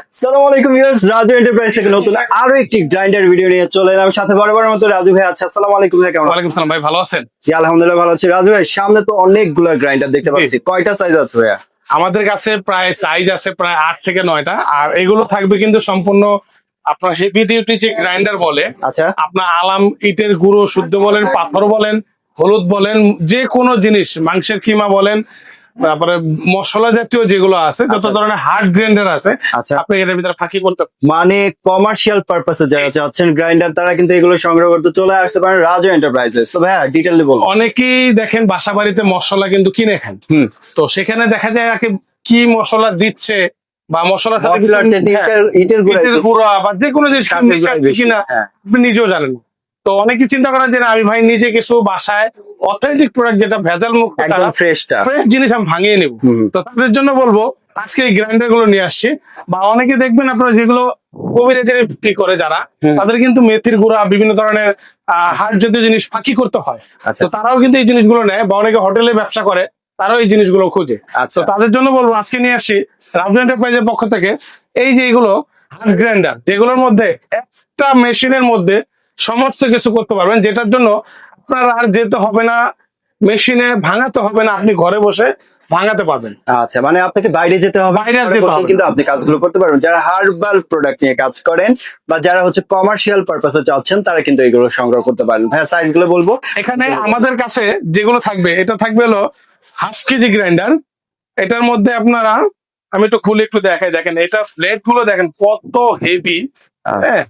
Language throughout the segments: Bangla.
আসসালামু আলাইকুম ভিউয়ার্স, রাজু এন্টারপ্রাইজ থেকে নতুন আরো একটি গ্রাইন্ডার ভিডিও নিয়ে চলে এলাম। সাথে বরাবরের মতো রাজু ভাই আছে। আসসালামু আলাইকুম ভাই, কেমন আছেন? ওয়ালাইকুম সালাম ভাই, ভালো আছেন? জি আলহামদুলিল্লাহ ভালো আছি। রাজু ভাই, সামনে তো অনেকগুলো গ্রাইন্ডার দেখতে পাচ্ছি, কয়টা সাইজ আছে ভাইয়া? আমাদের কাছে প্রায় সাইজ আছে প্রায় 8 থেকে 9টা, আর এগুলো থাকবে কিন্তু সম্পূর্ণ আপনার হেভি ডিউটি যে গ্রাইন্ডার বলে, আচ্ছা, আপনার আলাম ইটের গুঁড়ো শুদ্ধ বলেন, পাথর বলেন, হলুদ বলেন, যে কোনো জিনিস, মাংসের কিমা বলেন, তারপরে মশলা জাতীয় যেগুলো আছে, যত ধরনের হার্ড গ্রাইন্ডার আছে, আচ্ছা। আপনি এটার ভিতরে ফাঁকি করতে মানে কমার্শিয়াল পারপাসে যারা চাচ্ছেন গ্রাইন্ডার, তারা কিন্তু এগুলো সংগ্রহ করতে চলে আসতে পারেন রাজু এন্টারপ্রাইজে। তো ভাইয়া ডিটেইলি বলুন। অনেকেই দেখেন বাসা বাড়িতে মশলা কিন্তু কিনে খান, হুম, তো সেখানে দেখা যায় আর কি মশলা দিচ্ছে বা মশলার সাথে মশলার চেয়ে ইটের গুঁড়া ইটের গুঁড়া বা যে কোনো জিনিস স্বাদের গুঁড়াই বেশি। কিনা হ্যাঁ। আপনি নিজেও জানেন। তো অনেকে চিন্তা করেন যে না, আমি ভাই নিজে কিছু বাসায় অথেন্টিক প্রোডাক্ট, যেটা ভেজাল মুক্ত, একদম ফ্রেশটা। ফ্রেশ জিনিস আমি ভাঙিয়ে নেব। হুম। তো তাদের জন্য বলবো আজকে এই গ্রাইন্ডার গুলো নিয়ে আসছি। বা অনেকে দেখবেন আপনারা যেগুলো কবিরাজের বিক্রি করে যারা, তাদের কিন্তু মেথির গুঁড়া, বিভিন্ন ধরনের হার্ড জাতীয় জিনিস ফাঁকি করতে হয়। আচ্ছা, তো তারাও কিন্তু এই জিনিসগুলো নেয়, বা অনেকে হোটেলে ব্যবসা করে, তারাও এই জিনিসগুলো খোঁজে। আচ্ছা। তো তাদের জন্য বলবো আজকে নিয়ে আসছি রাজু এন্টারপ্রাইজের পক্ষ থেকে এই যে এগুলো হার্ড গ্রাইন্ডার, যেগুলোর মধ্যে একটা মেশিনের মধ্যে সমস্ত কিছু করতে পারবেন, যেটার জন্য আপনার আর যেতে হবে না, মেশিনে ভাঙাতে হবে না, আপনি ঘরে বসে ভাঙাতে পারবেন। আচ্ছা, মানে আপনাকে বাইরে যেতে হবে, বাইরে ঘরে যেতে বসে হবে কিন্তু না। আপনি কাজগুলো করতে পারবেন। যারা হার্বাল প্রোডাক্ট নিয়ে কাজ করেন বা যারা হচ্ছে কমার্শিয়াল পারপাসে চাচ্ছেন, তারা কিন্তু এগুলো সংগ্রহ করতে পারেন। হ্যাঁ, সাইজ গুলো বলবো। এখানে আমাদের কাছে যেগুলো থাকবে, এটা থাকবে হলো হাফ কেজি গ্রাইন্ডার। এটার মধ্যে আপনারা, আমি একটু খুলে একটু দেখাই, দেখেন এটা প্লেট গুলো দেখেন কত হেভি, হ্যাঁ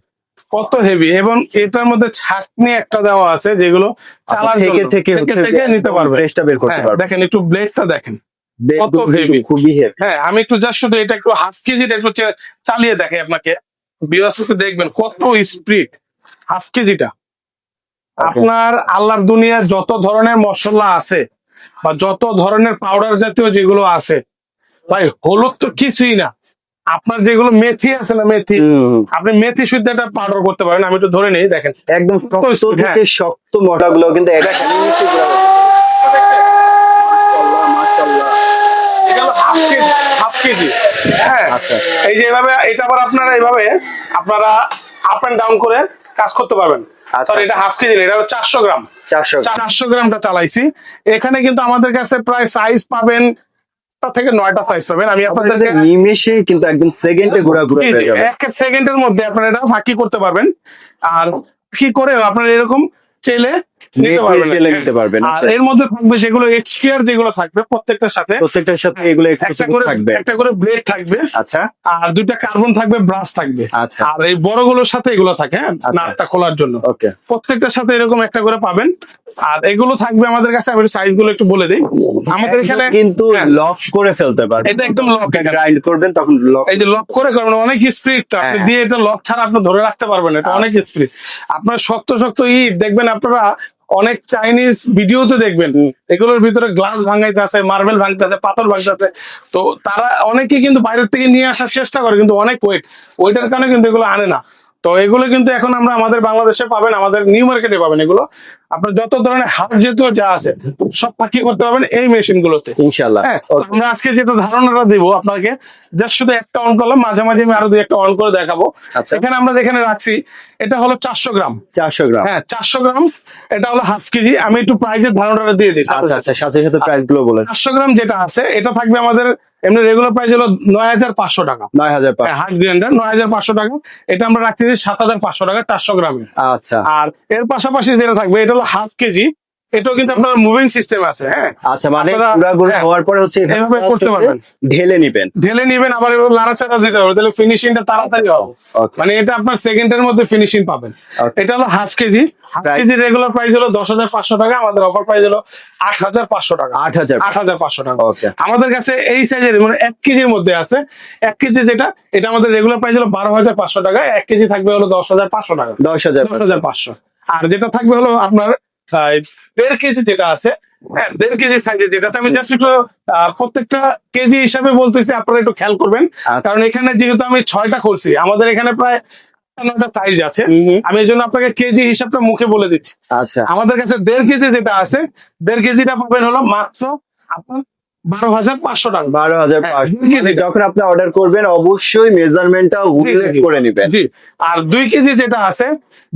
কত হেভি, এবং এটার মধ্যে ছাঁকনি একটা দেওয়া আছে, যেগুলো চালার জন্য থেকে থেকে নিতে পারবে, ফ্রেশটা বের করতে হ্যাঁ, পারবে। দেখেন একটু ব্লেডটা দেখেন কত দেখুন, হেভি। খুবই হেভি। হ্যাঁ, আমি একটু জাস্ট শুধু এটা একটু হাফ কেজিটা একটু চালিয়ে দেখাই আপনাকে, বিয়াসকে দেখবেন কত স্পিড হাফ কেজিটা। আপনার আল্লাহর দুনিয়ার যত ধরনের মশলা আছে বা যত ধরনের পাউডার জাতীয় যেগুলো আছে, ভাই হলুদ তো কিছুই না। আপনার যেগুলো মেথি আছে না, মেথি, আপনি মেথি শুদ্ধ একটা পাউডার করতে পারেন। আমি একটু ধরে নিই, দেখেন একদম শক্ত হ্যাঁ। থেকে শক্ত মোটা গুলো কিন্তু এটা মাশাআল্লাহ। এটা হলো হাফ কেজি, হ্যাঁ। আচ্ছা, এই যে এভাবে, এটা আবার আপনারা এইভাবে আপনারা আপ এন্ড ডাউন করে কাজ করতে পারবেন। আচ্ছা। সরি, এটা হাফ কেজি না, এটা হলো 400 গ্রাম। 400 গ্রামটা চালাইছি। এখানে কিন্তু আমাদের কাছে প্রায় সাইজ পাবেন 8টা থেকে 9টা সাইজ পাবেন। আমি আপনাদেরকে নিমেষে কিন্তু একদম সেকেন্ডে গুড়া গুড়া হয়ে যাবে। এক সেকেন্ডের মধ্যে আপনারা এটা ফাঁকি করতে পারবেন। আর কি করে আপনারা এরকম চেলে নিতে পারবেন। আর এর মধ্যে থাকবে যেগুলো এক্সট্রিয়ার যেগুলো থাকবে, প্রত্যেকটার সাথে এগুলো এক্সট্রা থাকবে। একটা করে ব্লেড থাকবে, আচ্ছা, আর 2টা কার্বন থাকবে, ব্রাশ থাকবে। আচ্ছা। আর এই বড়গুলোর সাথে এগুলো থাকে, হ্যাঁ, আচ্ছা। নাটটা খোলার জন্য। ওকে, প্রত্যেকটার সাথে এরকম একটা করে পাবেন। আর এগুলো থাকবে আমাদের কাছে, আমি সাইজ গুলো একটু বলে দিই। আমাদের এখানে কিন্তু লক করে ফেলতে পারবেন। এটা একদম লক, গ্রাইন্ড করবেন তখন লক, এই যে লক করে করবেন, অনেক স্পিড। আপনি হ্যাঁ। দিয়ে এটা লক ছাড়া আপনি ধরে রাখতে পারবেন, এটা অনেক স্পিড। আপনার শক্ত শক্ত ইট দেখবেন আপনারা অনেক চাইনিজ ভিডিওতে দেখবেন, এগুলোর ভিতরে গ্লাস ভাঙাইতে আছে, মার্বেল ভাঙতে আছে, পাথর ভাঙতে আছে। তো তারা অনেকে কিন্তু বাইরের থেকে নিয়ে আসার চেষ্টা করে, কিন্তু অনেক ওইটার কারণে কিন্তু এগুলো আনে না। তো এগুলো কিন্তু এখন আমরা আমাদের বাংলাদেশে পাবেন, আমাদের নিউ মার্কেটে পাবেন। এগুলো আপনার যত ধরনের হার্ড জাতীয় যা আছে সব ফাঁকি করতে পারবেন এই মেশিন গুলোতে, ইনশাআল্লাহ। হ্যাঁ। আমরা আজকে যেটা ধারণাটা দিব আপনাকে, জাস্ট শুধু একটা অন করলাম, মাঝে মাঝে আমি আরো 2-1টা অন করে দেখাবো। আচ্ছা। এখানে আমরা যেখানে রাখছি, এটা হলো 400 গ্রাম। 400 গ্রাম, হ্যাঁ 400 গ্রাম। এটা হলো হাফ কেজি। আমি একটু প্রাইজের ধারণাটা দিয়ে দিই। আচ্ছা আচ্ছা, সাথে সাথে প্রাইস গুলো বলেন। 400 গ্রাম যেটা আছে, এটা থাকবে আমাদের এমনি রেগুলার প্রাইস হলো 9500 টাকা। 9500, হার্ড গ্রাইন্ডার 9500 টাকা। এটা আমরা রাখতেছি 7500 টাকা 400 গ্রামে। আচ্ছা। আর এর পাশাপাশি যেটা থাকবে, এটা হলো হাফ কেজি। এটাও কিন্তু আপনার মুভিং সিস্টেম আছে, হ্যাঁ। আচ্ছা, মানে আপনারা, গুড়া গুড়া হ্যাঁ, হওয়ার পরে হচ্ছে এভাবে করতে পারবেন। ঢেলে নিবেন, আবার এবার নাড়াচাড়া দিতে হবে, তাহলে ফিনিশিংটা তাড়াতাড়ি হবে। Okay. মানে এটা আপনার সেকেন্ডের মধ্যে ফিনিশিং পাবেন। Okay. এটা হলো half KG. Half Price? KG regular price হলো 10,500 টাকা। আমাদের অফার প্রাইস হলো 8,500 টাকা। 8,500 টাকা। Okay. আমাদের কাছে এই সাইজের মানে 1 কেজির মধ্যে আছে। 1 কেজি যেটা, এটা আমাদের রেগুলার প্রাইস হলো 12,500 টাকা। 1 কেজি থাকবে হলো 10,500 টাকা। 10,500। আর যেটা থাকবে হলো আপনার 1.5 কেজি যেটা আছে, হ্যাঁ 1.5 কেজি সাইজের যেটা আছে, আমি জাস্ট একটু প্রত্যেকটা কেজি হিসাবে বলতেছি, আপনারা একটু খেয়াল করবেন। আচ্ছা। কারণ এখানে যেহেতু আমি 6টা করছি, আমাদের এখানে প্রায় 9টা সাইজ আছে। আমি এই জন্য আপনাকে কেজি হিসাবটা মুখে বলে দিচ্ছি। আচ্ছা, আমাদের কাছে 1.5 কেজি যেটা আছে, 1.5 কেজিটা পাবেন হলো মাত্র আপনার 12,500 টাকা। 12,500। দুই কেজি। যখন আপনি অর্ডার করবেন অবশ্যই মেজারমেন্টটা উল্লেখ করে নেবেন। জি। আর 2 কেজি যেটা আছে,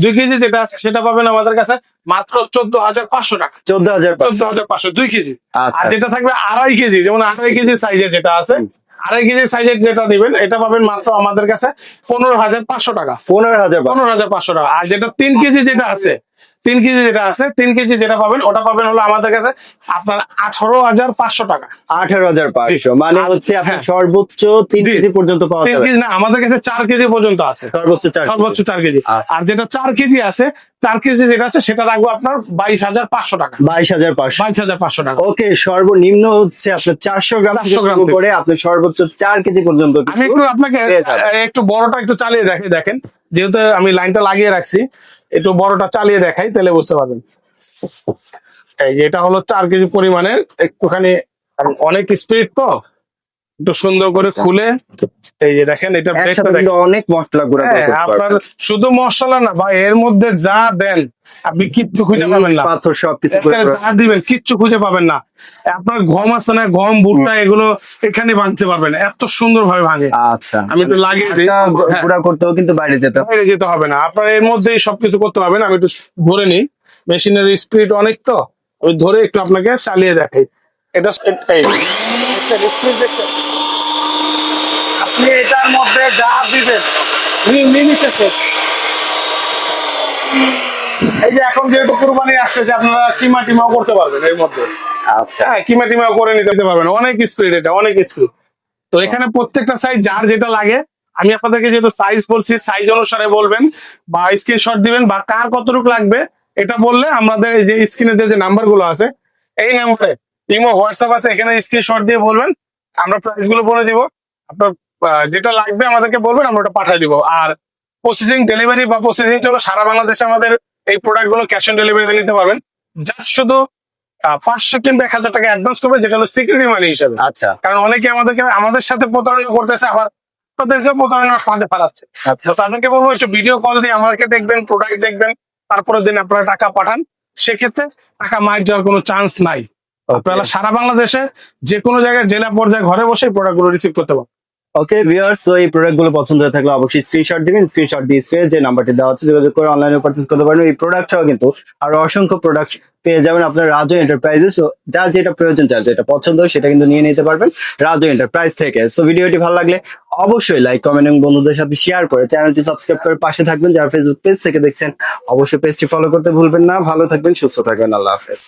2 কেজি যেটা আছে সেটা পাবেন আমাদের কাছে মাত্র 14,500 টাকা। 14,500। 14,500 2 কেজি। আচ্ছা। আর যেটা থাকবে 2.5 কেজি, যেমন 2.5 কেজি সাইজের যেটা আছে, 2.5 কেজি সাইজের যেটা নেবেন এটা পাবেন মাত্র আমাদের কাছে 15,500 টাকা। 15,500। 15,500 টাকা। আর যেটা 3 কেজি যেটা আছে, 3 কেজি যেটা আছে, 3 কেজি যেটা পাবেন ওটা পাবেন হলো আমাদের কাছে আপনার 18,500 টাকা। 18,500 মানে আর- হচ্ছে আপনার হ্যাঁ। সর্বোচ্চ 3 জি। কেজি পর্যন্ত পাওয়া 3 যাবে। কেজি না, আমাদের কাছে 4 কেজি পর্যন্ত আছে। সর্বোচ্চ 4 সর্বোচ্চ 4 কেজি। আচ্ছা। আর যেটা 4 কেজি আছে, 4 কেজি যেটা আছে সেটা রাখবো আপনার 22,500 টাকা। 22,500। 22,500 টাকা। ওকে, সর্বনিম্ন হচ্ছে আপনার 400 গ্রাম থেকে 400 গ্রাম শুরু থেকে। করে আপনি সর্বোচ্চ 4 কেজি পর্যন্ত আমি কিন্তু একটু আপনাকে পেয়ে যাচ্ছেন। একটু বড়টা একটু চালিয়ে দেখাই, দেখেন যেহেতু আমি লাইনটা লাগিয়ে রাখছি, একটু বড়টা চালিয়ে দেখাই তাহলে বুঝতে পারবেন। এই যে এটা হলো 4 কেজি পরিমাণের, একটুখানি কারণ অনেক স্পিড তো, একটু সুন্দর করে খুলে এই যে দেখেন এটা ব্রেকটা একসাথে দেখেন। কিন্তু অনেক মশলা গুঁড়া করে হ্যাঁ, করতে আপনার পারবেন। শুধু মশলা না ভাই, এর মধ্যে যা দেন আপনি কিচ্ছু খুঁজে পাবেন না। পাথর সবকিছু করে এখানে যা দিবেন কিচ্ছু খুঁজে পাবেন না। আপনার গম আছে না, গম ভুট্টা এগুলো এখানে ভাঙতে পারবেন, এত সুন্দর ভাবে ভাঙে। আচ্ছা, আমি একটু লাগিয়ে দিই। এটা হ্যাঁ, গুঁড়া করতেও কিন্তু বাইরে যেতে হবে। বাইরে যেতে হবে না, আপনার এর মধ্যেই সবকিছু করতে পারবেন। আমি একটু ধরে নিই, মেশিনের স্পিড অনেক তো, আমি ধরে একটু আপনাকে চালিয়ে দেখাই। এটা এই, দেখছেন speed দেখছেন? আপনি এটার মধ্যে যা দিবেন মিনিটে শেষ। এই যে এখন যেহেতু কুরবানি আসতেছে, আপনারা কিমা টিমাও করতে পারবেন এর মধ্যে। আচ্ছা, হ্যাঁ, কিমা টিমাও করে নিতে পারবেন, অনেক স্পিড, এটা অনেক স্পিড। তো এখানে প্রত্যেকটা সাইজ যার যেটা লাগে, আমি আপনাদেরকে যেহেতু সাইজ বলছি, সাইজ অনুসারে বলবেন বা স্ক্রিনশট দিবেন, বা কার কতটুকু লাগবে এটা বললে আমাদের এই যে স্ক্রিনে যে নাম্বার গুলো আছে, এই নাম্বারে ইমো হোয়াটসঅ্যাপ আছে, এখানে স্ক্রিনশট দিয়ে বলবেন, আমরা প্রাইস গুলো বলে দিব। আপনার যেটা লাগবে আমাদেরকে বলবেন, আমরা ওটা পাঠিয়ে দিব। আর প্রসেসিং ডেলিভারি বা প্রসেসিং জন্য সারা বাংলাদেশে আমাদের এই প্রোডাক্ট গুলো ক্যাশ অন ডেলিভারিতে নিতে পারবেন। জাস্ট শুধু 500 কিংবা 1,000 টাকা অ্যাডভান্স করবে, যেটা হলো সিকিউরিটি মানি হিসাবে। আচ্ছা, কারণ অনেকে আমাদের সাথে প্রতারণা করতেছে, আবার তাদেরকে প্রতারণার ফাঁদে ফেলাচ্ছে। আচ্ছা। তো তাদেরকে বলবো একটু ভিডিও কল দিয়ে আমাদেরকে দেখবেন, প্রোডাক্ট দেখবেন, তারপরে দিন আপনারা টাকা পাঠান। সেক্ষেত্রে টাকা মার যাওয়ার কোনো চান্স নাই। আপনারা সারা বাংলাদেশে যে কোনো জায়গায় জেলা পর্যায়ে ঘরে বসে প্রোডাক্ট গুলো রিসিভ করতে পারেন। ওকে ভিউয়ার্স, তো এই প্রোডাক্ট গুলো পছন্দ হয়ে থাকলে অবশ্যই স্ক্রিনশট দিবেন। স্ক্রিনশট দিয়ে স্ক্রিনে যে নাম্বারটি দেওয়া হচ্ছে যোগাযোগ করে অনলাইনে পারচেজ করতে পারবেন। এই প্রোডাক্ট সহ কিন্তু আরো অসংখ্য প্রোডাক্ট পেয়ে যাবেন আপনার রাজু এন্টারপ্রাইজেস। যার যেটা প্রয়োজন, যার যেটা পছন্দ সেটা কিন্তু নিয়ে নিতে পারবেন রাজু এন্টারপ্রাইজ থেকে। সো ভিডিওটি ভালো লাগলে অবশ্যই লাইক, কমেন্ট এবং বন্ধুদের সাথে শেয়ার করে চ্যানেলটি সাবস্ক্রাইব করে পাশে থাকবেন। যারা ফেসবুক পেজ থেকে দেখছেন অবশ্যই পেজটি ফলো করতে ভুলবেন না। ভালো থাকবেন, সুস্থ থাকবেন, আল্লাহ হাফেজ।